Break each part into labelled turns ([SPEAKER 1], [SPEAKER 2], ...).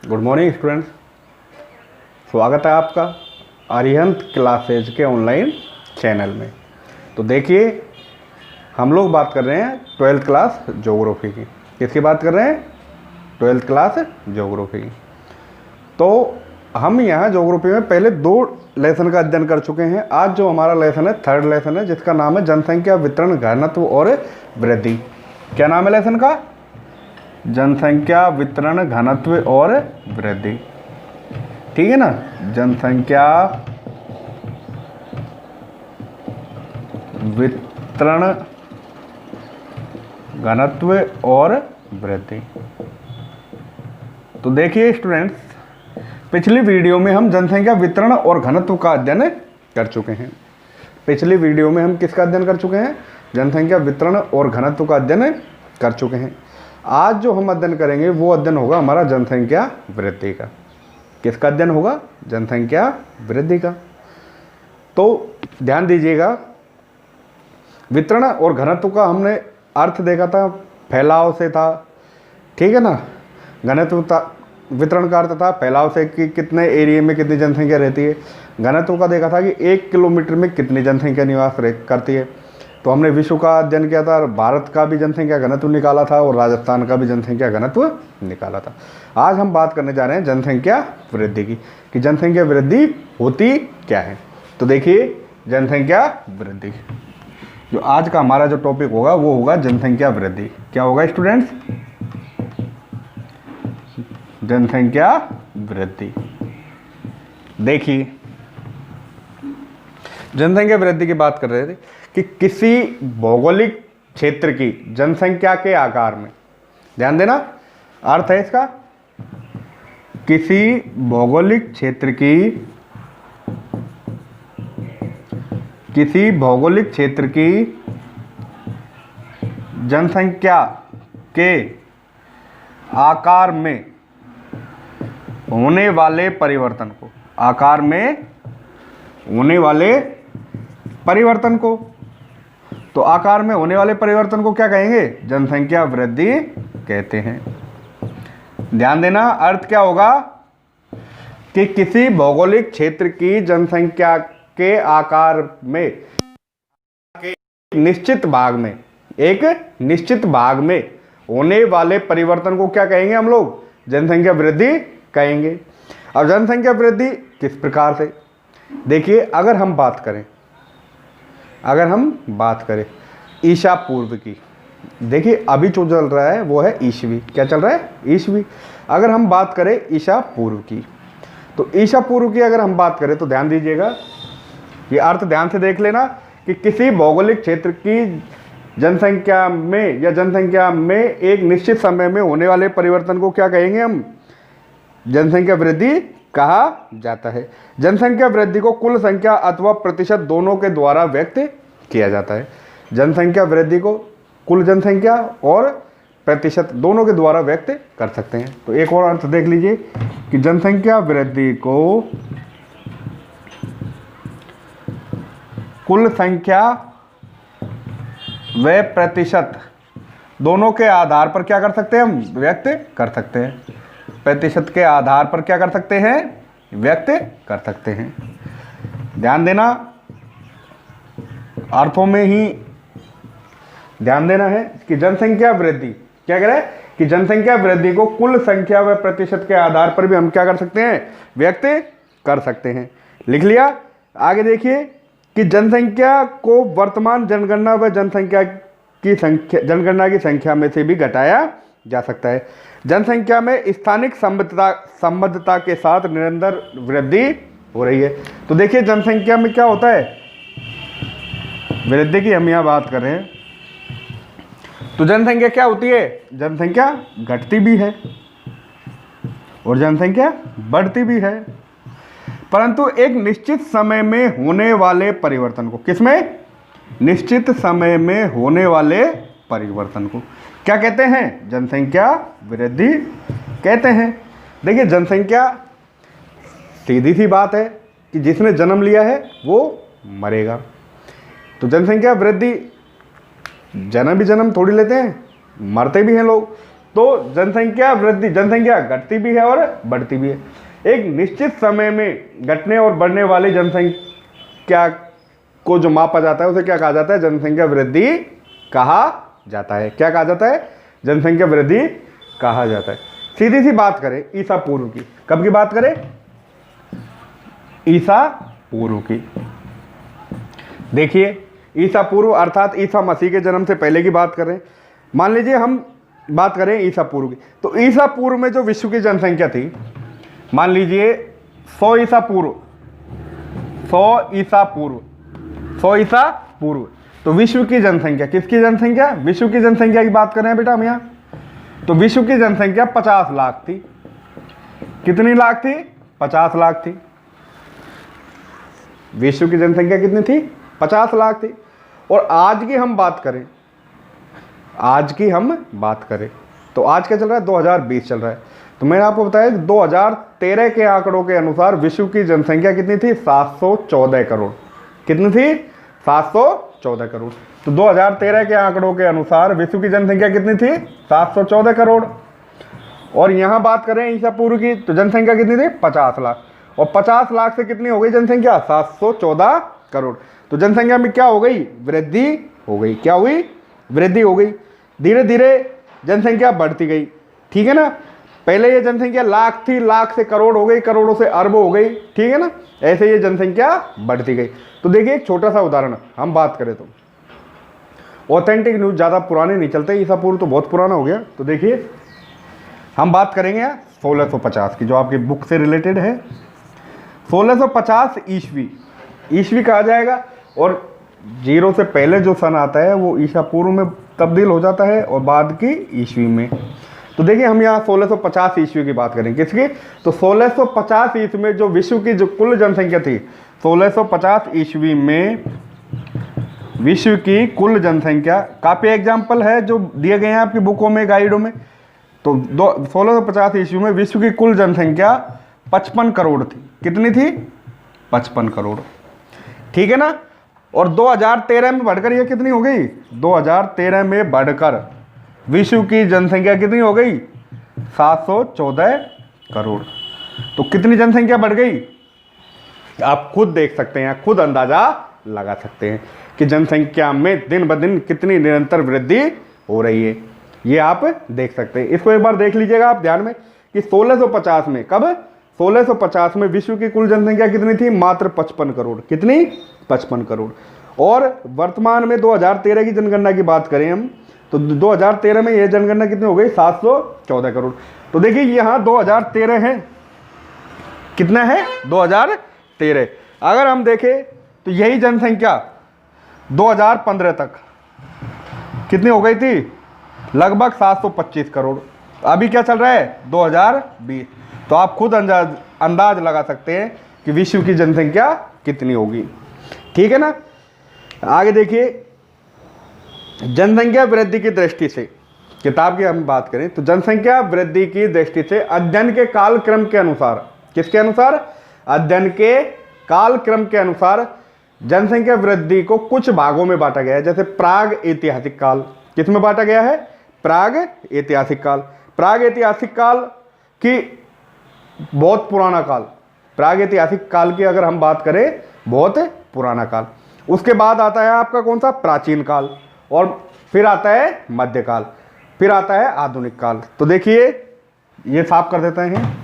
[SPEAKER 1] Good morning students, स्वागत है आपका अरिहंत क्लासेज के ऑनलाइन चैनल में। तो देखिए, हम लोग बात कर रहे हैं 12th क्लास ज्योग्राफी की। किसकी बात कर रहे हैं? 12th क्लास ज्योग्राफी की। तो हम यहाँ ज्योग्राफी में पहले 2 लेसन का अध्ययन कर चुके हैं। आज जो हमारा लेसन है, 3rd लेसन है, जिसका नाम है जनसंख्या वितरण घनत्व और वृद्धि। क्या नाम है लेसन का? जनसंख्या वितरण घनत्व और वृद्धि। ठीक है ना? जनसंख्या वितरण घनत्व और वृद्धि। तो देखिए स्टूडेंट्स, पिछली वीडियो में हम जनसंख्या वितरण और घनत्व का अध्ययन कर चुके हैं। पिछली वीडियो में हम किसका अध्ययन कर चुके हैं? जनसंख्या वितरण और घनत्व का अध्ययन कर चुके हैं। आज जो हम अध्ययन करेंगे वो अध्ययन होगा हमारा जनसंख्या वृद्धि का। किसका अध्ययन होगा? जनसंख्या वृद्धि का। तो ध्यान दीजिएगा, वितरण और घनत्व का हमने अर्थ देखा था, फैलाव से था। ठीक है ना? घनत्व वितरण का अर्थ था फैलाव से कि कितने एरिया में कितनी जनसंख्या रहती है। घनत्व का देखा था कि 1 किलोमीटर में कितनी जनसंख्या निवास करती है। तो हमने विश्व का अध्ययन किया था, भारत का भी जनसंख्या घनत्व निकाला था और राजस्थान का भी जनसंख्या घनत्व निकाला था। आज हम बात करने जा रहे हैं जनसंख्या वृद्धि की, कि जनसंख्या वृद्धि होती क्या है। तो देखिए, जनसंख्या वृद्धि, जो आज का हमारा जो टॉपिक होगा वो होगा जनसंख्या वृद्धि। क्या होगा स्टूडेंट्स? जनसंख्या वृद्धि। देखिए, जनसंख्या वृद्धि की बात कर रहे थे कि किसी भौगोलिक क्षेत्र की जनसंख्या के आकार में, ध्यान देना, अर्थ है इसका, किसी भौगोलिक क्षेत्र की जनसंख्या के आकार में होने वाले परिवर्तन को, आकार में होने वाले परिवर्तन को, तो आकार में होने वाले परिवर्तन को क्या कहेंगे? जनसंख्या वृद्धि कहते हैं। ध्यान देना, अर्थ क्या होगा कि किसी भौगोलिक क्षेत्र की जनसंख्या के आकार में एक निश्चित भाग में होने वाले परिवर्तन को क्या कहेंगे हम लोग? जनसंख्या वृद्धि कहेंगे। अब जनसंख्या वृद्धि किस प्रकार से? देखिए, अगर हम बात करें ईसा पूर्व की, देखिए अभी जो चल रहा है वो है ईसवी। क्या चल रहा है? ईसवी। अगर हम बात करें ईसा पूर्व की, तो ईसा पूर्व की अगर हम बात करें तो ध्यान दीजिएगा, ये अर्थ ध्यान से देख लेना कि किसी भौगोलिक क्षेत्र की जनसंख्या में एक निश्चित समय में होने वाले परिवर्तन को क्या कहेंगे हम? जनसंख्या वृद्धि कहा जाता है। जनसंख्या वृद्धि को कुल संख्या अथवा प्रतिशत दोनों के द्वारा व्यक्त किया जाता है। जनसंख्या वृद्धि को कुल जनसंख्या और प्रतिशत दोनों के द्वारा व्यक्त कर सकते हैं। तो एक और अर्थ देख लीजिए कि जनसंख्या वृद्धि को कुल संख्या व प्रतिशत दोनों के आधार पर क्या कर सकते हैं? हम व्यक्त कर सकते हैं। प्रतिशत के आधार पर क्या कर सकते हैं? व्यक्त कर सकते हैं। ध्यान देना, अर्थों में ही ध्यान देना है कि जनसंख्या वृद्धि क्या करें कि जनसंख्या वृद्धि को कुल संख्या व प्रतिशत के आधार पर भी हम क्या कर सकते हैं? व्यक्त कर सकते हैं। लिख लिया? आगे देखिए कि जनसंख्या को वर्तमान जनगणना व जनगणना की संख्या में से भी घटाया जा सकता है। जनसंख्या में स्थानिक संबद्धता के साथ निरंतर वृद्धि हो रही है। तो देखिए, जनसंख्या में क्या होता है? वृद्धि की हम यहाँ बात कर रहे हैं, तो जनसंख्या क्या होती है? जनसंख्या घटती भी है और जनसंख्या बढ़ती भी है, परंतु एक निश्चित समय में होने वाले परिवर्तन को, किसमें? निश्चित समय में होने वाले परिवर्तन को क्या कहते हैं? जनसंख्या वृद्धि कहते हैं। देखिए, जनसंख्या सीधी सी बात है कि जिसने जन्म लिया है वो मरेगा। तो जनसंख्या वृद्धि जन्म थोड़ी लेते हैं, मरते भी हैं लोग। तो जनसंख्या वृद्धि, जनसंख्या घटती भी है और बढ़ती भी है। एक निश्चित समय में घटने और बढ़ने वाली जनसंख्या को जो मापा जाता है उसे क्या कहा जाता है? जनसंख्या वृद्धि कहा जाता है। क्या कहा जाता है? जनसंख्या वृद्धि कहा जाता है। सीधी सी बात करें ईसा पूर्व की, कब की बात करें? ईसा पूर्व की। देखिए ईसा पूर्व अर्थात ईसा मसीह के जन्म से पहले की बात करें। मान लीजिए हम बात करें ईसा पूर्व की, तो ईसा पूर्व में जो विश्व की जनसंख्या थी, मान लीजिए 100 ईसा पूर्व, 100 ईसा पूर्व, 100 ईसा पूर्व, तो विश्व की जनसंख्या, किसकी जनसंख्या? विश्व की जनसंख्या की बात कर रहे हैं बेटा हम यहाँ। तो विश्व की जनसंख्या 50 लाख थी। कितनी लाख थी? 50 लाख थी। विश्व की जनसंख्या कितनी थी? 50 लाख थी। और आज की हम बात करें, आज की हम बात करें तो आज क्या चल रहा है? 2020 चल रहा है। तो मैंने आपको बताया 2013 के आंकड़ों के अनुसार विश्व की जनसंख्या कितनी थी? 714 करोड़। कितनी थी? 714 करोड़। तो 2013 के आंकड़ों के अनुसार विश्व की जनसंख्या कितनी थी? 714 करोड़। और यहां बात करें ईसा पूर्व की, तो जनसंख्या कितनी थी? 50 लाख। और 50 लाख से कितनी हो गई जनसंख्या? 714 करोड़। तो जनसंख्या में क्या हो गई? वृद्धि हो गई। क्या हुई? वृद्धि हो गई। धीरे धीरे जनसंख्या बढ़ती गई, ठीक है ना। पहले ये जनसंख्या लाख थी, लाख से करोड़ हो गई, करोड़ों से अरब हो गई, ठीक है ना। ऐसे ये जनसंख्या बढ़ती गई। तो देखिए एक छोटा सा उदाहरण हम बात करें तो ऑथेंटिक न्यूज, ज़्यादा पुराने नहीं चलते, ईसा पूर्व तो बहुत पुराना हो गया। तो देखिए हम बात करेंगे 1650 की, जो आपकी बुक से रिलेटेड है। 1650 ईस्वी, ईस्वी कहा जाएगा। और जीरो से पहले जो सन आता है वो ईसा पूर्व में तब्दील हो जाता है और बाद की ईस्वी में। तो देखिए हम यहाँ 1650 ईस्वी की बात करें। किसकी? तो 1650 ईस्वी में जो विश्व की जो कुल जनसंख्या थी, 1650 ईस्वी में विश्व की कुल जनसंख्या, काफ़ी एग्जाम्पल है जो दिए गए हैं आपकी बुकों में, गाइडों में। तो 1650 ईस्वी में विश्व की कुल जनसंख्या 55 करोड़ थी। कितनी थी? 55 करोड़, ठीक है ना। और 2013 में बढ़कर ये कितनी हो गई? 2013 में बढ़कर विश्व की जनसंख्या कितनी हो गई? 714 करोड़। तो कितनी जनसंख्या बढ़ गई? आप खुद देख सकते हैं, खुद अंदाजा लगा सकते हैं कि जनसंख्या में दिन ब दिन कितनी निरंतर वृद्धि हो रही है। ये आप देख सकते हैं। इसको एक बार देख लीजिएगा आप ध्यान में कि 1650 में, कब? 1650 में विश्व की कुल जनसंख्या कितनी थी? मात्र 55 करोड़। कितनी? 55 करोड़। और वर्तमान में 2013 की जनगणना की बात करें हम, तो 2013 में यह जनगणना कितनी हो गई? 714 करोड़। तो देखिए यहाँ 2013 है, कितना है? 2013। अगर हम देखें तो यही जनसंख्या 2015 तक कितनी हो गई थी? लगभग 725 करोड़। अभी क्या चल रहा है? 2020। तो आप खुद अंदाज लगा सकते हैं कि विश्व की जनसंख्या कितनी होगी, ठीक है ना। आगे देखिए जनसंख्या वृद्धि की दृष्टि से, किताब की हम बात करें तो जनसंख्या वृद्धि की दृष्टि से अध्ययन के कालक्रम के अनुसार, किसके अनुसार? अध्ययन के कालक्रम के अनुसार जनसंख्या वृद्धि को कुछ भागों में बांटा गया है। जैसे प्राग ऐतिहासिक काल, किस में बांटा गया है? प्राग ऐतिहासिक काल। प्राग ऐतिहासिक काल की बहुत पुराना काल, प्राग ऐतिहासिक काल की अगर हम बात करें, बहुत पुराना काल। उसके बाद आता है आपका कौन सा? प्राचीन काल। और फिर आता है मध्यकाल, फिर आता है आधुनिक काल। तो देखिए ये साफ कर देते हैं।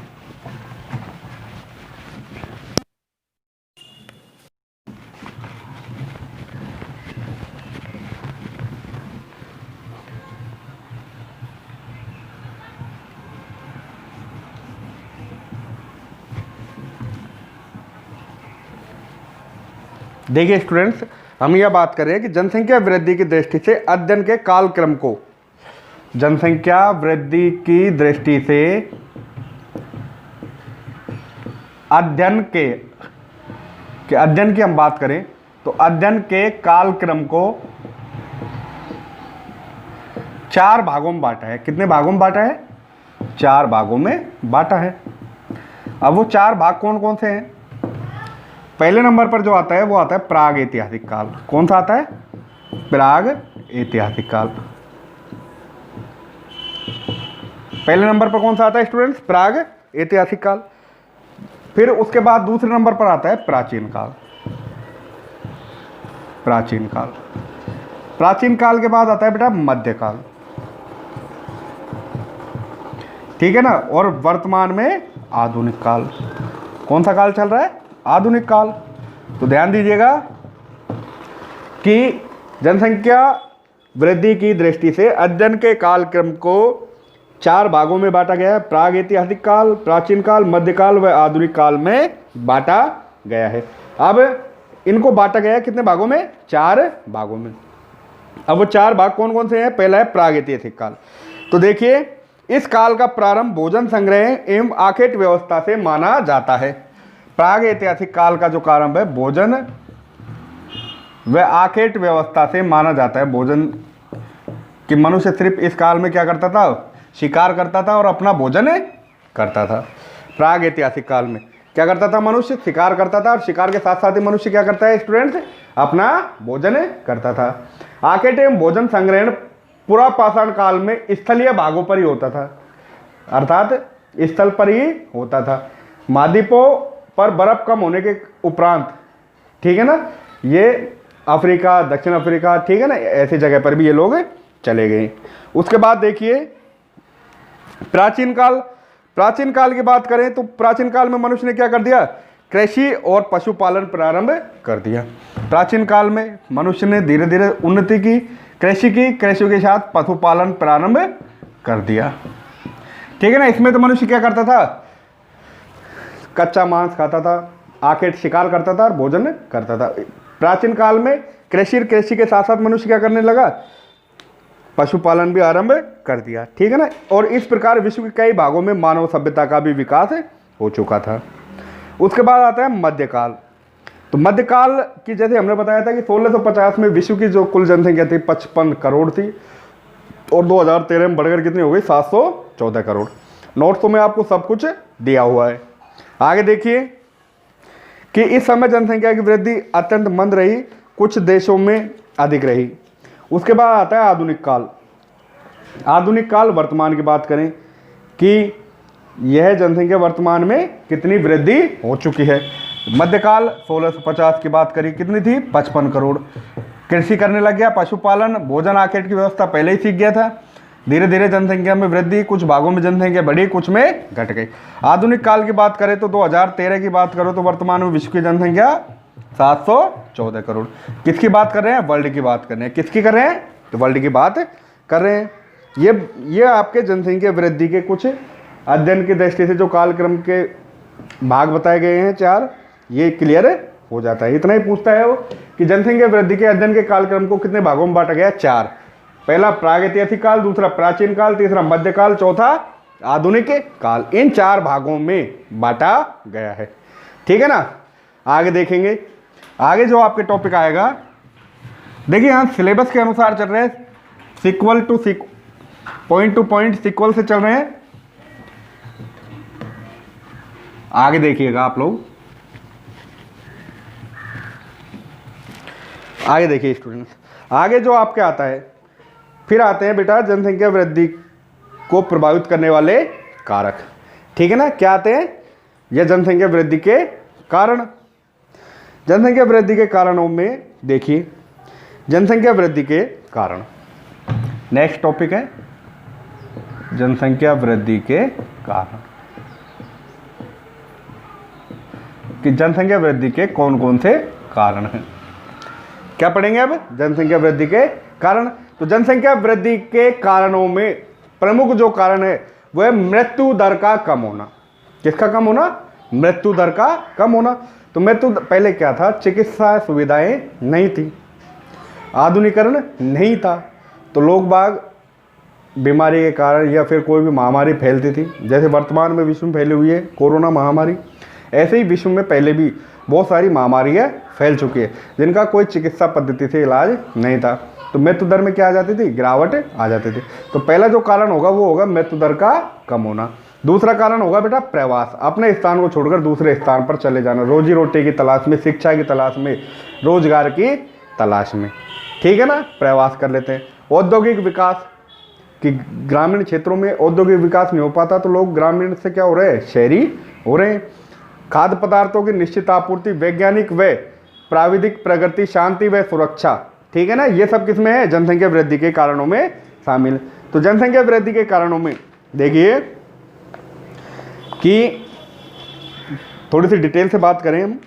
[SPEAKER 1] देखिए स्टूडेंट्स, हम यह बात कर रहे हैं कि जनसंख्या वृद्धि की दृष्टि से अध्ययन के कालक्रम को, जनसंख्या वृद्धि की दृष्टि से अध्ययन की हम बात करें तो अध्ययन के कालक्रम को 4 भागों में बांटा है। कितने भागों में बांटा है? 4 भागों में बांटा है। अब वो 4 भाग कौन कौन से हैं? पहले नंबर पर जो आता है वो आता है प्राग ऐतिहासिक काल। कौन सा आता है? प्राग ऐतिहासिक काल। पहले नंबर पर कौन सा आता है स्टूडेंट्स? प्राग ऐतिहासिक काल। फिर उसके बाद दूसरे नंबर पर आता है प्राचीन काल। प्राचीन काल, प्राचीन काल के बाद आता है बेटा मध्यकाल, ठीक है ना। और वर्तमान में आधुनिक काल। कौन सा काल चल रहा है? आधुनिक काल। तो ध्यान दीजिएगा कि जनसंख्या वृद्धि की दृष्टि से अध्ययन के कालक्रम को 4 भागों में बांटा गया है। प्राग ऐतिहासिक काल, प्राचीन काल, मध्यकाल व आधुनिक काल में बांटा गया है। अब इनको बांटा गया है कितने भागों में? 4 भागों में। अब वो 4 भाग कौन कौन से हैं? पहला है प्राग ऐतिहासिक काल। तो देखिए, इस काल का प्रारंभ भोजन संग्रह एवं आखेट व्यवस्था से माना जाता है। प्राग ऐतिहासिक काल का जो प्रारंभ है भोजन व आखेट व्यवस्था से माना जाता है। भोजन कि मनुष्य सिर्फ इस काल में क्या करता था? शिकार करता था और अपना भोजन करता था। प्राग ऐतिहासिक काल में क्या करता था? मनुष्य शिकार करता था और शिकार के साथ साथ ही मनुष्य क्या करता है स्टूडेंट्स? अपना भोजन करता था। आखेट एवं भोजन संग्रहण पुरापाषाण काल में स्थलीय भागों पर ही होता था, अर्थात स्थल पर ही होता था। महाद्वीपों पर बर्फ कम होने के उपरांत, ठीक है ना, ये अफ्रीका, दक्षिण अफ्रीका, ठीक है ना, ऐसी जगह पर भी ये लोग चले गए। उसके बाद देखिए प्राचीन काल। प्राचीन काल की बात करें तो प्राचीन काल में मनुष्य ने क्या कर दिया? कृषि और पशुपालन प्रारंभ कर दिया। प्राचीन काल में मनुष्य ने धीरे धीरे उन्नति की, कृषि की, कृषि के साथ पशुपालन प्रारंभ कर दिया, ठीक है ना। इसमें तो मनुष्य क्या करता था? कच्चा मांस खाता था, आखेट शिकार करता था और भोजन करता था। प्राचीन काल में कृषि के साथ साथ मनुष्य क्या करने लगा? पशुपालन भी आरंभ कर दिया, ठीक है ना। और इस प्रकार विश्व के कई भागों में मानव सभ्यता का भी विकास हो चुका था। उसके बाद आता है मध्यकाल। तो मध्यकाल की जैसे हमने बताया था कि 1650 में विश्व की जो कुल जनसंख्या थी 55 करोड़ थी और 2013 में बढ़कर कितनी हो गई? 714 करोड़। नोट्स में आपको सब कुछ दिया हुआ है। आगे देखिए कि इस समय जनसंख्या की वृद्धि अत्यंत मंद रही, कुछ देशों में अधिक रही। उसके बाद आता है आधुनिक काल। आधुनिक काल वर्तमान की बात करें कि यह जनसंख्या वर्तमान में कितनी वृद्धि हो चुकी है। मध्यकाल 1650 की बात करी, कितनी थी? 55 करोड़। कृषि करने लग गया, पशुपालन, भोजन आखेट की व्यवस्था पहले ही सीख गया था। धीरे धीरे जनसंख्या में वृद्धि, कुछ भागों में जनसंख्या बढ़ी, कुछ में घट गई। आधुनिक काल की बात करें तो 2013 की बात करो तो वर्तमान में विश्व की जनसंख्या 714 करोड़। किसकी बात कर रहे हैं? वर्ल्ड की बात कर रहे हैं। किसकी कर रहे हैं? तो वर्ल्ड की बात कर रहे हैं। ये आपके जनसंख्या वृद्धि के कुछ अध्ययन की दृष्टि से जो कालक्रम के भाग बताए गए हैं 4, ये क्लियर हो जाता है। इतना ही पूछता है वो कि जनसंख्या वृद्धि के अध्ययन के कालक्रम को कितने भागों में बांटा गया? 4। पहला प्रागैतिहासिक काल, दूसरा प्राचीन काल, तीसरा मध्यकाल, चौथा आधुनिक काल। इन 4 भागों में बांटा गया है, ठीक है ना। आगे देखेंगे, आगे जो आपके टॉपिक आएगा, देखिए यहाँ सिलेबस के अनुसार चल रहे हैं, sequel to point to point sequel से चल रहे हैं। आगे देखिएगा आप लोग, आगे देखिए स्टूडेंट्स, आगे जो आपके आता है, फिर आते हैं बेटा जनसंख्या वृद्धि को प्रभावित करने वाले कारक, ठीक है ना। क्या आते हैं? यह जनसंख्या वृद्धि के कारण। जनसंख्या वृद्धि के कारणों में देखिए, जनसंख्या वृद्धि के कारण, नेक्स्ट टॉपिक है जनसंख्या वृद्धि के कारण, कि जनसंख्या वृद्धि के कौन कौन से कारण हैं। क्या पढ़ेंगे अब? जनसंख्या वृद्धि के कारण। तो जनसंख्या वृद्धि के कारणों में प्रमुख जो कारण है वह मृत्यु दर का कम होना। किसका कम होना? मृत्यु दर का कम होना। तो मृत्यु पहले क्या था? चिकित्सा सुविधाएं नहीं थी, आधुनिकीकरण नहीं था, तो लोग बाग बीमारी के कारण या फिर कोई भी महामारी फैलती थी, जैसे वर्तमान में विश्व में फैली हुई है कोरोना महामारी, ऐसे ही विश्व में पहले भी बहुत सारी महामारियाँ फैल चुकी है जिनका कोई चिकित्सा पद्धति से इलाज नहीं था। तो मृत्यु दर में क्या आ जाती थी? गिरावट आ जाती थी। तो पहला जो कारण होगा वो होगा मृत्यु दर का कम होना। दूसरा कारण होगा बेटा प्रवास, अपने स्थान को छोड़कर दूसरे स्थान पर चले जाना, रोजी रोटी की तलाश में, शिक्षा की तलाश में, रोजगार की तलाश में, ठीक है ना, प्रवास कर लेते हैं। औद्योगिक विकास, कि ग्रामीण क्षेत्रों में औद्योगिक विकास नहीं हो पाता तो लोग ग्रामीण से क्या हो रहे हैं, शहरी हो रहे हैं। खाद्य पदार्थों की निश्चित आपूर्ति, वैज्ञानिक व प्राविधिक प्रगति, शांति व सुरक्षा, ठीक है ना, ये सब किसमें है, जनसंख्या वृद्धि के कारणों में शामिल। तो जनसंख्या वृद्धि के कारणों में देखिए कि थोड़ी सी डिटेल से बात करें हम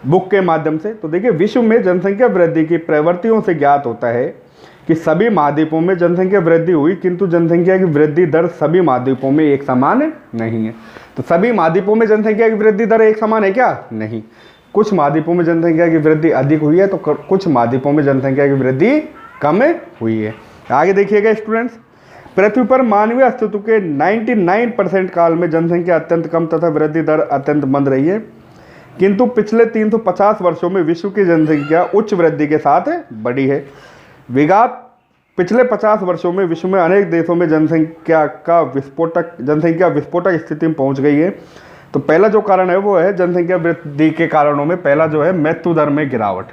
[SPEAKER 1] बुक के माध्यम से, तो देखिए विश्व में जनसंख्या वृद्धि की प्रवृत्तियों से ज्ञात होता है कि सभी महाद्वीपों में जनसंख्या वृद्धि हुई, किंतु जनसंख्या की वृद्धि दर सभी महाद्वीपों में एक समान नहीं है। तो सभी महाद्वीपों में जनसंख्या की वृद्धि दर एक समान है क्या, नहीं। कुछ महाद्वीपों में जनसंख्या की वृद्धि अधिक हुई है तो कुछ महाद्वीपों में जनसंख्या की वृद्धि कम हुई है। आगे देखिएगा स्टूडेंट्स, पृथ्वी पर मानवीय अस्तित्व के 99% काल में जनसंख्या अत्यंत कम तथा वृद्धि दर अत्यंत मंद रही है, किंतु पिछले 350 वर्षों में विश्व की जनसंख्या उच्च वृद्धि के साथ बढ़ी है। विगत पिछले 50 वर्षों में विश्व में अनेक देशों में जनसंख्या विस्फोटक स्थिति में पहुंच गई है। तो पहला जो कारण है वो है जनसंख्या वृद्धि के कारणों में पहला जो है मृत्यु दर में गिरावट।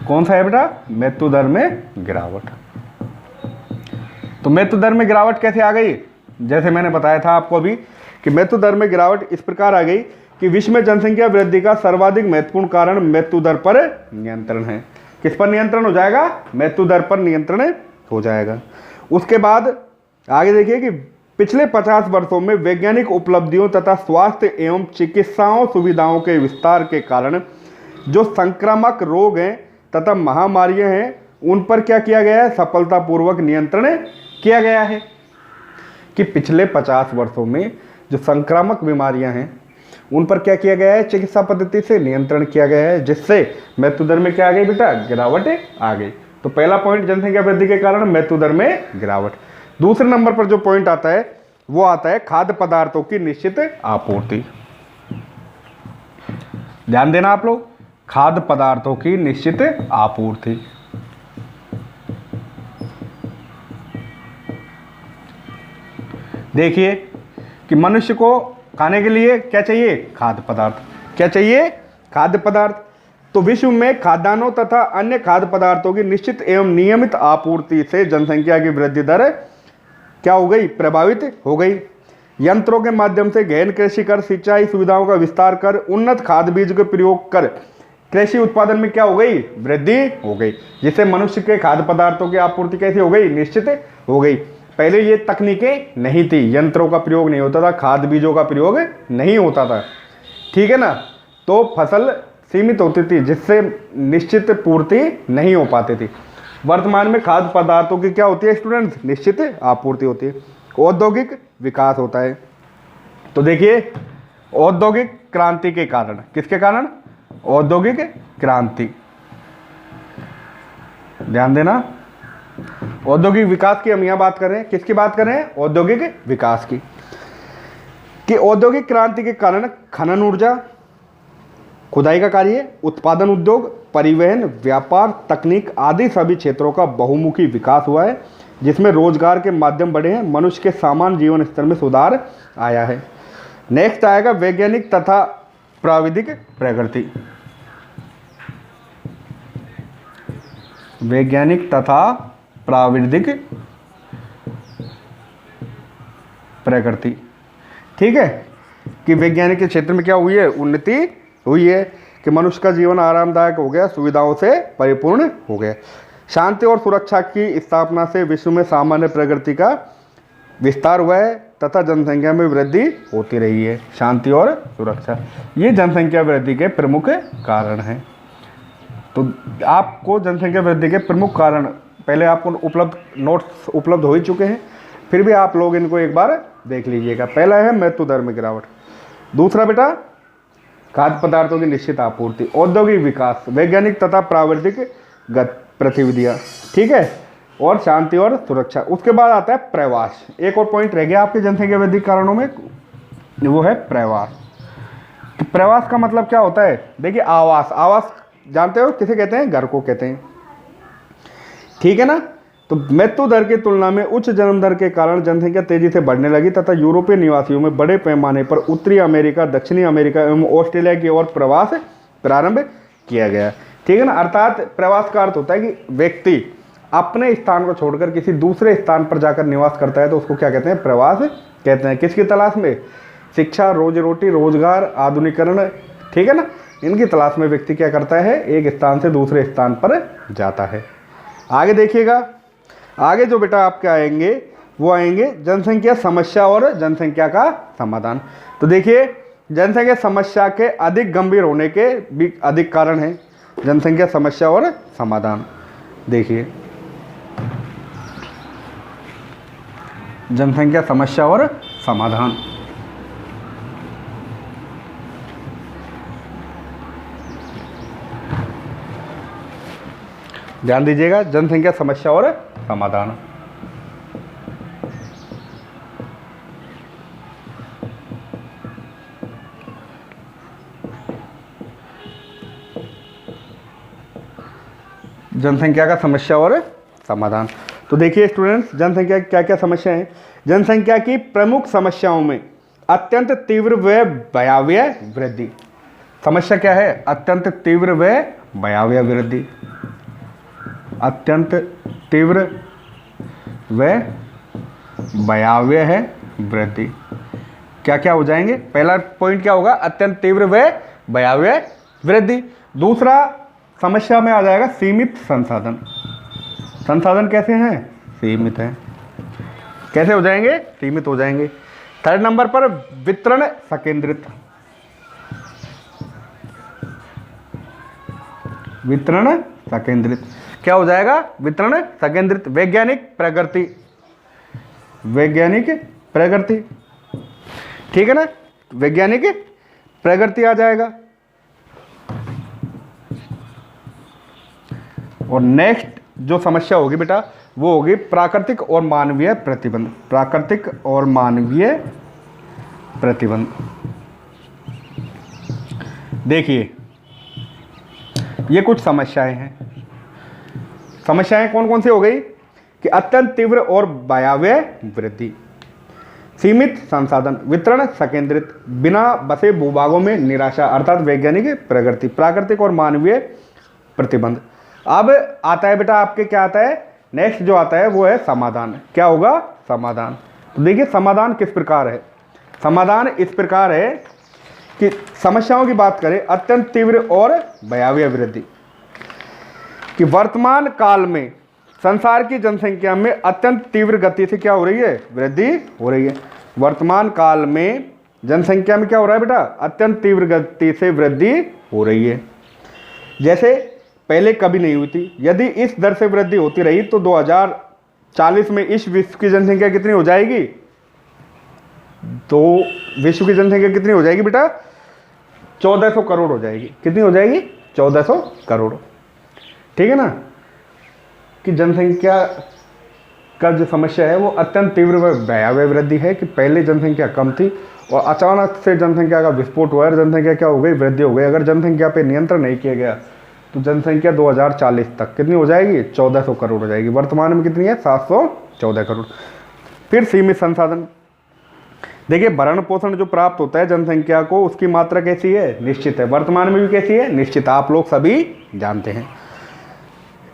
[SPEAKER 1] कौन सा है बेटा, मृत्यु दर में गिरावट। तो मृत्यु दर में गिरावट कैसे आ गई, जैसे मैंने बताया था आपको अभी कि मृत्यु दर में गिरावट इस प्रकार आ गई कि विश्व में जनसंख्या वृद्धि का सर्वाधिक महत्वपूर्ण कारण मृत्यु दर पर नियंत्रण है। किस पर नियंत्रण हो जाएगा, मृत्यु दर पर नियंत्रण हो जाएगा। उसके बाद आगे देखिए कि पिछले 50 वर्षों में वैज्ञानिक उपलब्धियों तथा स्वास्थ्य एवं चिकित्साओं सुविधाओं के विस्तार के कारण जो संक्रामक रोग हैं तथा महामारियां हैं उन पर क्या किया गया है, सफलतापूर्वक नियंत्रण किया गया है। कि पिछले 50 वर्षों में जो संक्रामक बीमारियां हैं उन पर क्या किया गया है, चिकित्सा पद्धति से नियंत्रण किया गया है, जिससे मृत्यु दर में क्या आ गई बेटा, गिरावट आ गई। तो पहला पॉइंट जनसंख्या वृद्धि के कारण मृत्यु दर में गिरावट। दूसरे नंबर पर जो पॉइंट आता है वो आता है खाद्य पदार्थों की निश्चित आपूर्ति। ध्यान देना आप लोग, खाद्य पदार्थों की निश्चित आपूर्ति। देखिए कि मनुष्य को खाने के लिए क्या चाहिए, खाद्य पदार्थ। क्या चाहिए, खाद्य पदार्थ। तो विश्व में खाद्यान्नों तथा अन्य खाद्य पदार्थों की निश्चित एवं नियमित आपूर्ति से जनसंख्या की वृद्धि दर क्या हो गई, प्रभावित हो गई। यंत्रों के माध्यम से गहन कृषि कर, सिंचाई सुविधाओं का विस्तार कर, उन्नत खाद्य बीज का प्रयोग कर कृषि उत्पादन में क्या हो गई, वृद्धि हो गई, जिससे मनुष्य के खाद्य पदार्थों की आपूर्ति कैसे हो गई, निश्चित हो गई। पहले ये तकनीकें नहीं थी, यंत्रों का प्रयोग नहीं होता था, खाद बीजों का प्रयोग नहीं होता था, ठीक है ना, तो फसल सीमित होती थी जिससे निश्चित पूर्ति नहीं हो पाती थी। वर्तमान में खाद्य पदार्थों की क्या होती है स्टूडेंट्स, निश्चित आपूर्ति होती है। औद्योगिक विकास होता है। तो देखिए औद्योगिक क्रांति के कारण, किसके कारण, औद्योगिक क्रांति। ध्यान देना, औद्योगिक विकास की हम यहाँ बात कर रहे हैं, किसकी बात कर रहे हैं, औद्योगिक विकास की। कि औद्योगिक क्रांति के कारण खनन ऊर्जा, खुदाई का कार्य, उत्पादन उद्योग, परिवहन, व्यापार, तकनीक आदि सभी क्षेत्रों का बहुमुखी विकास हुआ है, जिसमें रोजगार के माध्यम बढ़े हैं, मनुष्य के सामान्य जीवन स्तर में सुधार आया है। नेक्स्ट आएगा वैज्ञानिक तथा प्राविधिक प्रगति। वैज्ञानिक तथा प्राविधिक प्रगति, ठीक है, कि वैज्ञानिक के क्षेत्र में क्या हुई है, उन्नति हुई है, कि मनुष्य का जीवन आरामदायक हो गया, सुविधाओं से परिपूर्ण हो गया। शांति और सुरक्षा की स्थापना से विश्व में सामान्य प्रगति का विस्तार हुआ है तथा जनसंख्या में वृद्धि होती रही है। शांति और सुरक्षा, ये जनसंख्या वृद्धि के प्रमुख कारण हैं। तो आपको जनसंख्या वृद्धि के प्रमुख कारण पहले आपको नोट्स उपलब्ध हो ही चुके हैं, फिर भी आप लोग इनको एक बार देख लीजिएगा। पहला है मृत्यु दर में गिरावट, दूसरा बेटा खाद्य पदार्थों की निश्चित आपूर्ति, औद्योगिक विकास, वैज्ञानिक तथा प्राविधिक गतिविधियाँ, ठीक है, और शांति और सुरक्षा। उसके बाद आता है प्रवास। एक और पॉइंट रह गया आपके जनसंख्या वृद्धि कारणों में, वो है प्रवास। तो प्रवास का मतलब क्या होता है, देखिए आवास, आवास जानते हो किसे कहते हैं, घर को कहते हैं, ठीक है ना। तो मृत्यु दर की तुलना में उच्च जन्म दर के कारण जनसंख्या तेजी से बढ़ने लगी तथा यूरोपीय निवासियों में बड़े पैमाने पर उत्तरी अमेरिका, दक्षिणी अमेरिका एवं ऑस्ट्रेलिया की ओर प्रवास प्रारंभ किया गया, ठीक है ना। अर्थात प्रवास का अर्थ होता है कि व्यक्ति अपने स्थान को छोड़कर किसी दूसरे स्थान पर जाकर निवास करता है तो उसको क्या कहते हैं? प्रवास कहते हैं। किसकी तलाश में? शिक्षा, रोजी रोटी, रोजगार, आधुनिकीकरण, ठीक है ना, इनकी तलाश में व्यक्ति क्या करता है? एक स्थान से दूसरे स्थान पर जाता है। आगे देखिएगा, आगे जो बेटा आपके आएंगे वो आएंगे जनसंख्या समस्या और जनसंख्या का समाधान। तो देखिए, जनसंख्या समस्या के अधिक गंभीर होने के भी अधिक कारण हैं। जनसंख्या समस्या और समाधान, देखिए जनसंख्या समस्या और समाधान। ध्यान दीजिएगा, जनसंख्या समस्या और समाधान। जनसंख्या का समस्या और समाधान। तो देखिए स्टूडेंट्स, जनसंख्या की क्या क्या समस्या है? जनसंख्या की प्रमुख समस्याओं में अत्यंत तीव्र व भयावह वृद्धि। समस्या क्या है? अत्यंत तीव्र व भयावह वृद्धि। अत्यंत तीव्र व भयावह वृद्धि। क्या क्या हो जाएंगे? पहला पॉइंट क्या होगा? अत्यंत तीव्र व भयावह वृद्धि। दूसरा समस्या में आ जाएगा सीमित संसाधन। संसाधन कैसे हैं? सीमित हैं। कैसे हो जाएंगे? सीमित हो जाएंगे। थर्ड नंबर पर वितरण संकेंद्रित। वितरण संकेंद्रित क्या हो जाएगा? वितरण संकेंद्रित। वैज्ञानिक प्रगति, वैज्ञानिक प्रगति, ठीक है ना, वैज्ञानिक प्रगति आ जाएगा। और नेक्स्ट जो समस्या होगी बेटा वो होगी प्राकृतिक और मानवीय प्रतिबंध। प्राकृतिक और मानवीय प्रतिबंध। देखिए ये कुछ समस्याएं हैं। समस्याएं कौन कौन सी हो गई? कि अत्यंत तीव्र और भयावह वृद्धि, सीमित संसाधन, वितरण संकेंद्रित, बिना बसे भूभागों में निराशा अर्थात वैज्ञानिक प्रगति, प्राकृतिक और मानवीय प्रतिबंध। अब आता है बेटा आपके क्या आता है? नेक्स्ट जो आता है वो है समाधान। क्या होगा? समाधान। तो देखिए समाधान किस प्रकार है? समाधान इस प्रकार है कि समस्याओं की बात करें, अत्यंत तीव्र और भयावह वृद्धि, कि वर्तमान काल में संसार की जनसंख्या में अत्यंत तीव्र गति से क्या हो रही है? वृद्धि हो रही है। वर्तमान काल में जनसंख्या में क्या हो रहा है बेटा? अत्यंत तीव्र गति से वृद्धि हो रही है, जैसे पहले कभी नहीं हुई थी। यदि इस दर से वृद्धि होती रही तो 2040 में इस विश्व की जनसंख्या कितनी हो जाएगी? तो विश्व की जनसंख्या कितनी हो जाएगी बेटा? 1400 करोड़ हो जाएगी। कितनी हो जाएगी? 1400 करोड़। ठीक है ना, कि जनसंख्या का जो समस्या है वो अत्यंत तीव्र व भयावह वृद्धि है, कि पहले जनसंख्या कम थी और अचानक से जनसंख्या का विस्फोट हुआ है, जनसंख्या क्या हो गई? वृद्धि हो गई। अगर जनसंख्या पे नियंत्रण नहीं किया गया तो जनसंख्या 2040 तक कितनी हो जाएगी? 1400 करोड़ हो जाएगी। वर्तमान में कितनी है? 714 करोड़। फिर सीमित संसाधन। देखिए भरण पोषण जो प्राप्त होता है जनसंख्या को, उसकी मात्रा कैसी है? निश्चित है। वर्तमान में भी कैसी है? निश्चित। आप लोग सभी जानते हैं,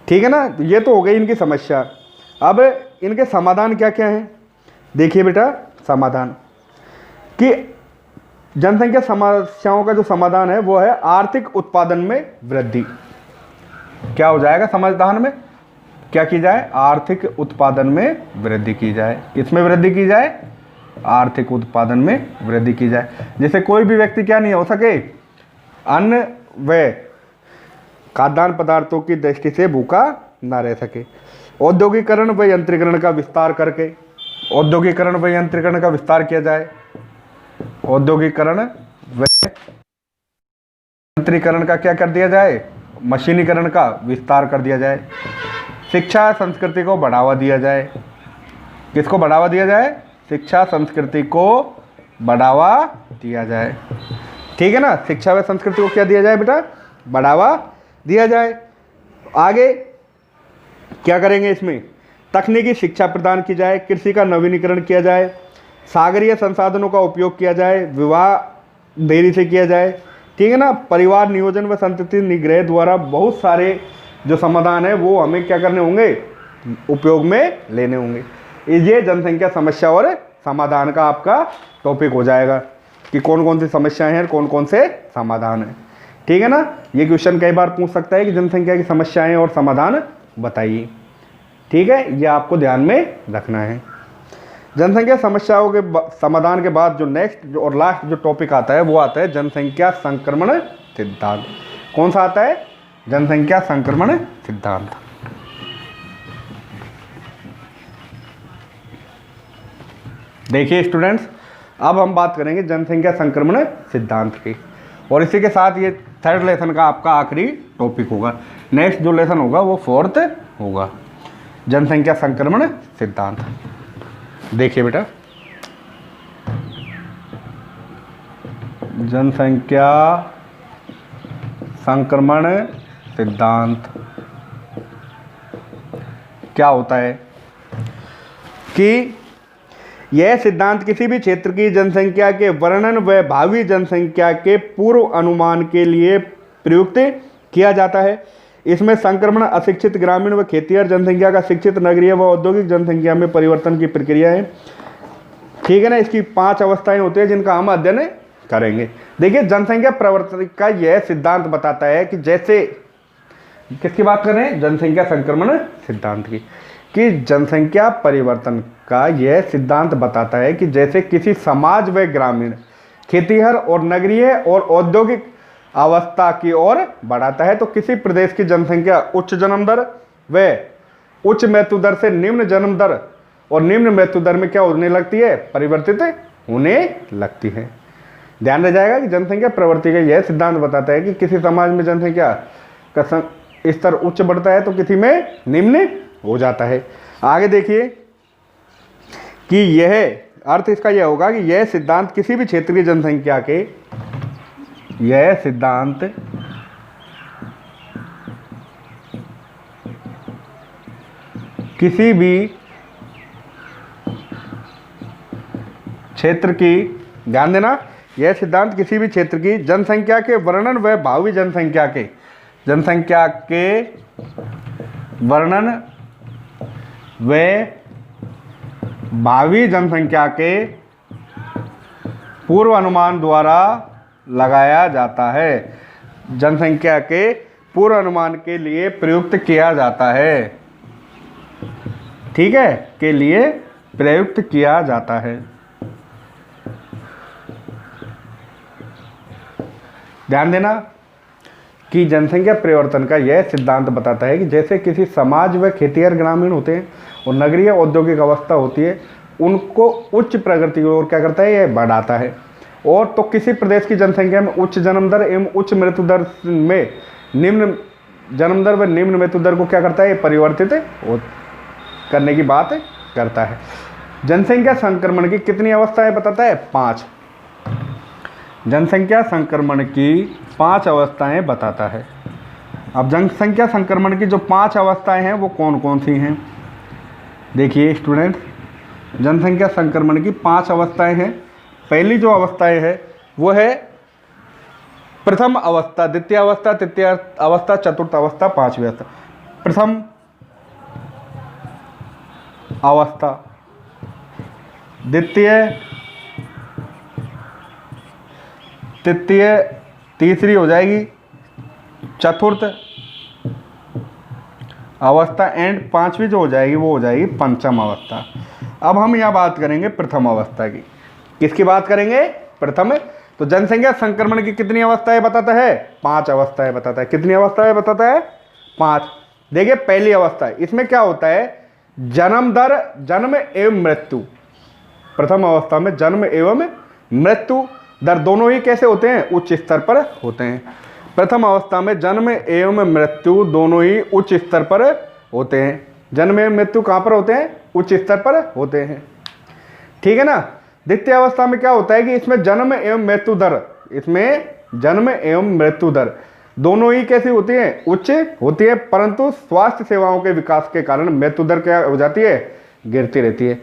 [SPEAKER 1] ठीक है ना। ये तो हो गई इनकी समस्या। अब इनके समाधान क्या क्या हैं? देखिए बेटा समाधान, कि जनसंख्या समस्याओं का जो समाधान है वो है आर्थिक उत्पादन में वृद्धि। क्या हो जाएगा समाधान में? क्या की जाए? आर्थिक उत्पादन में वृद्धि की जाए। किसमें वृद्धि की जाए? आर्थिक उत्पादन में वृद्धि की जाए। जैसे कोई भी व्यक्ति क्या नहीं हो सके? अन्न व खाद्यान्न पदार्थों की दृष्टि से भूखा ना रह सके। औद्योगिकरण व यंत्रीकरण का विस्तार करके, औद्योगिकरण व यंत्रीकरण का विस्तार किया जाए। औद्योगिकरण व यंत्रीकरण का क्या कर दिया जाए? मशीनीकरण का विस्तार कर दिया जाए। शिक्षा संस्कृति को बढ़ावा दिया जाए। किसको बढ़ावा दिया जाए? शिक्षा संस्कृति को बढ़ावा दिया जाए। ठीक है ना, शिक्षा व संस्कृति को क्या दिया जाए बेटा? बढ़ावा दिया जाए। आगे क्या करेंगे इसमें? तकनीकी शिक्षा प्रदान की जाए, कृषि का नवीनीकरण किया जाए, सागरीय संसाधनों का उपयोग किया जाए, विवाह देरी से किया जाए। ठीक है ना, परिवार नियोजन व संतति निग्रह द्वारा बहुत सारे जो समाधान है वो हमें क्या करने होंगे? उपयोग में लेने होंगे। ये जनसंख्या समस्या और समाधान का आपका टॉपिक हो जाएगा कि कौन कौन सी समस्याएं हैं और कौन कौन से समाधान हैं। ठीक है ना। ये क्वेश्चन कई बार पूछ सकता है कि जनसंख्या की समस्याएं और समाधान बताइए। ठीक है, ये आपको ध्यान में रखना है। जनसंख्या समस्याओं के समाधान के बाद जो नेक्स्ट और लास्ट जो टॉपिक आता है वो आता है जनसंख्या संक्रमण सिद्धांत। कौन सा आता है? जनसंख्या संक्रमण सिद्धांत। देखिए स्टूडेंट्स, अब हम बात करेंगे जनसंख्या संक्रमण सिद्धांत की, और इसी के साथ ये थर्ड लेसन का आपका आखिरी टॉपिक होगा। नेक्स्ट जो लेसन होगा वो फोर्थ होगा, जनसंख्या संक्रमण सिद्धांत। देखिए बेटा, जनसंख्या संक्रमण सिद्धांत क्या होता है कि यह सिद्धांत किसी भी क्षेत्र की जनसंख्या के वर्णन व भावी जनसंख्या के पूर्व अनुमान के लिए प्रयुक्त किया जाता है। इसमें संक्रमण अशिक्षित ग्रामीण व खेतिहर जनसंख्या का शिक्षित नगरीय व औद्योगिक जनसंख्या में परिवर्तन की प्रक्रिया है। ठीक है ना। इसकी 5 अवस्थाएं होती है जिनका हम अध्ययन करेंगे। देखिए, जनसंख्या प्रवर्तन का यह सिद्धांत बताता है कि जैसे, किसकी बात कर रहे हैं? जनसंख्या संक्रमण सिद्धांत की, कि जनसंख्या परिवर्तन का यह सिद्धांत बताता है कि जैसे किसी समाज व ग्रामीण, खेतिहर और नगरीय और औद्योगिक अवस्था की ओर बढ़ाता है तो किसी प्रदेश की जनसंख्या उच्च जन्म दर व उच्च मृत्यु दर से निम्न जन्म दर और निम्न मृत्यु दर में क्या होने लगती है? परिवर्तित होने लगती है। ध्यान रह जाएगा कि जनसंख्या प्रवृत्ति का यह सिद्धांत बताता है कि किसी समाज में जनसंख्या का स्तर उच्च बढ़ता है तो किसी में निम्न हो जाता है। आगे देखिए कि यह अर्थ इसका यह होगा कि यह सिद्धांत किसी भी क्षेत्र की जनसंख्या के, यह सिद्धांत किसी भी क्षेत्र की, ध्यान देना, यह सिद्धांत किसी भी क्षेत्र की जनसंख्या के वर्णन व भावी जनसंख्या के वर्णन व भावी जनसंख्या के पूर्व अनुमान द्वारा लगाया जाता है। जनसंख्या के पूर्व अनुमान के लिए प्रयुक्त किया जाता है। ठीक है, के लिए प्रयुक्त किया जाता है। ध्यान देना कि जनसंख्या परिवर्तन का यह सिद्धांत बताता है कि जैसे किसी समाज व खेतिहर ग्रामीण होते हैं और नगरीय औद्योगिक अवस्था होती है, उनको उच्च प्रगति की ओर क्या करता है? यह बढ़ाता है। और तो किसी प्रदेश की जनसंख्या में उच्च जन्म दर एवं उच्च मृत्यु दर में निम्न जन्म दर व निम्न मृत्यु दर को क्या करता है? ये परिवर्तित करने की बात करता है। जनसंख्या संक्रमण की कितनी अवस्थाएं बताता है? 5। जनसंख्या संक्रमण की 5 अवस्थाएं बताता है। अब जनसंख्या संक्रमण की जो 5 अवस्थाएं हैं वो कौन कौन सी हैं? देखिए स्टूडेंट, जनसंख्या संक्रमण की 5 अवस्थाएं हैं। पहली जो अवस्थाएं है वो है प्रथम अवस्था, द्वितीय अवस्था, तृतीय अवस्था, चतुर्थ अवस्था, 5वीं अवस्था। प्रथम अवस्था, द्वितीय, तृतीय, तीसरी हो जाएगी चतुर्थ अवस्था, एंड 5वीं जो हो जाएगी वो हो जाएगी पंचम अवस्था। अब हम यहाँ बात करेंगे प्रथम अवस्था की। किसकी बात करेंगे? प्रथम। तो जनसंख्या संक्रमण की कितनी अवस्थाएं बताता है? 5 अवस्थाएं बताता है। कितनी अवस्थाएं बताता है? 5। देखिए पहली अवस्था, इसमें क्या होता है? जन्म दर, जन्म एवं मृत्यु। प्रथम अवस्था में जन्म एवं मृत्यु दर दोनों ही कैसे होते हैं? उच्च स्तर पर होते हैं। प्रथम अवस्था में जन्म एवं मृत्यु दोनों ही उच्च स्तर पर होते हैं। जन्म एवं मृत्यु कहाँ पर होते हैं? उच्च स्तर पर होते हैं। ठीक है ना। द्वितीय अवस्था में क्या होता है कि इसमें जन्म एवं मृत्यु दर, इसमें जन्म एवं मृत्यु दर दोनों ही कैसी होती है? उच्च होती है, परंतु स्वास्थ्य सेवाओं के विकास के कारण मृत्यु दर क्या हो जाती है? गिरती रहती है।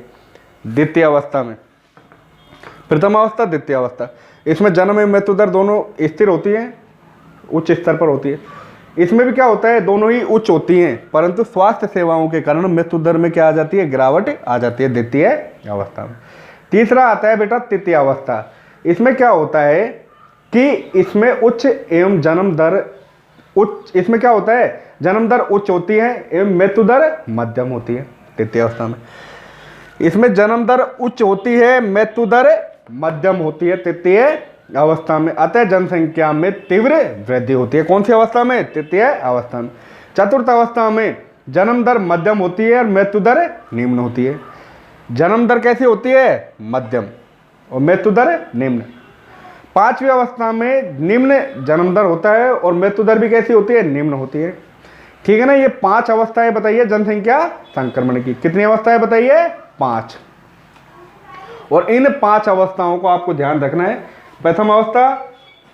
[SPEAKER 1] द्वितीय अवस्था में, प्रथम अवस्था, द्वितीय अवस्था, इसमें जन्म एवं मृत्यु दर दोनों स्थिर होती है, उच्च स्तर पर होती है। इसमें भी क्या होता है, दोनों ही उच्च होती हैं, परंतु स्वास्थ्य सेवाओं के कारण मृत्यु दर में क्या आ जाती है, गिरावट आ जाती है द्वितीय अवस्था में। तीसरा आता है बेटा तृतीय अवस्था। इसमें क्या होता है कि इसमें उच्च एवं जन्म दर उच्च, इसमें क्या होता है, जन्म दर उच्च होती है एवं मृत्यु दर मध्यम होती है तृतीय अवस्था में। इसमें जन्म दर उच्च होती है, मृत्यु दर मध्यम होती है तृतीय अवस्था में। अतः जनसंख्या में तीव्र वृद्धि होती है। कौन सी अवस्था में, तृतीय अवस्था में। चतुर्थ अवस्था में जन्म दर मध्यम होती है और मृत्यु दर निम्न होती है। जन्म दर कैसी होती है, मध्यम, और मृत्यु दर निम्न। पांचवी अवस्था में निम्न जन्म दर होता है और मृत्यु दर भी कैसी होती है, निम्न होती है। ठीक है ना। ये 5 अवस्थाएं बताइए जनसंख्या संक्रमण की। कितनी अवस्थाएं बताइए, 5। और इन 5 अवस्थाओं को आपको ध्यान रखना है। प्रथम अवस्था,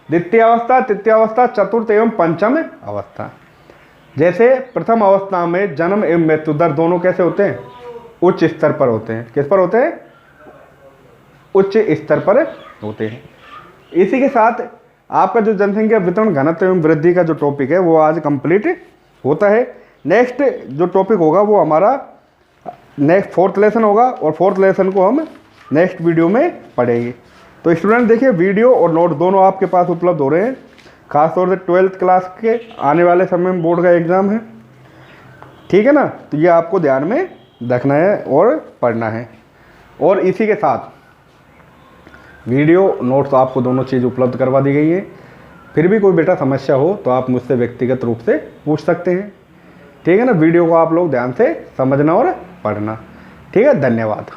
[SPEAKER 1] द्वितीय अवस्था, तृतीय अवस्था, चतुर्थ एवं पंचम अवस्था। जैसे प्रथम अवस्था में जन्म एवं मृत्यु दर दोनों कैसे होते हैं, उच्च स्तर पर होते हैं। किस पर होते हैं, उच्च स्तर पर होते हैं। इसी के साथ आपका जो जनसंख्या वितरण घनत्व एवं वृद्धि का जो टॉपिक है वो आज कंप्लीट होता है। नेक्स्ट जो टॉपिक होगा वो हमारा नेक्स्ट 4th लेसन होगा, और 4th लेसन को हम नेक्स्ट वीडियो में पढ़ेंगे। तो स्टूडेंट देखिए, वीडियो और नोट दोनों आपके पास उपलब्ध हो रहे हैं। खासतौर से 12th क्लास के आने वाले समय में बोर्ड का एग्ज़ाम है, ठीक है ना। तो ये आपको ध्यान में रखना है और पढ़ना है। और इसी के साथ वीडियो नोट्स आपको दोनों चीज़ उपलब्ध करवा दी गई है। फिर भी कोई बेटा समस्या हो तो आप मुझसे व्यक्तिगत रूप से पूछ सकते हैं, ठीक है ना। वीडियो को आप लोग ध्यान से समझना और पढ़ना, ठीक है। धन्यवाद।